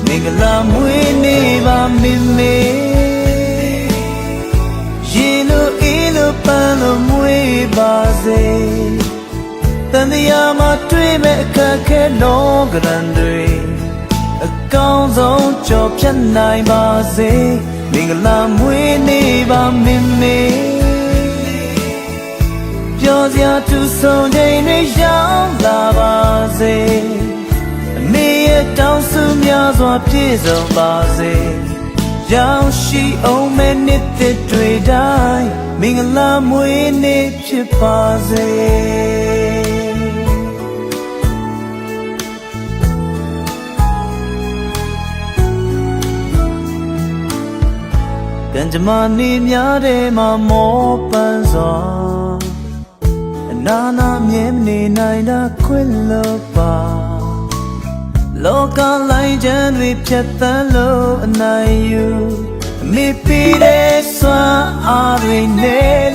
မင်္ဂလာမွေးနေ့ပါမေမေရေလိုအေးလိုပန်းလိုမွေးပါစေတန်တရားမှာတွေ့မဲ့အခက်ခဲလောကရန်တွေအကောင်းဆုံးကြော်ဖြတ်နိုင်ပါစေမင်္ဂလာမွေးနေ့ပါမေမေပြောစရာသူဆုံးချိန်တွေရောက်လာပါစေအမေရဲ့တောင်းဆိုများစွာပြည့်စုံပါစေရောက်ရှိအောင်မဲ့နှစ်သက်တွေတိုင်းမင်္ဂလာမွေးနေ့ဖြစ်ပါစေကံကြမ္မာနေများတဲ့မှာမောပန်းစွာအနာနာမြဲမနေနိုင်တာခွင့်လို့ပါလောကလိုက်ချမ်းတွေဖြတ်သန်းလို့အနိုင်ယူအမေပေးတဲ့စွာအားတွေနဲ့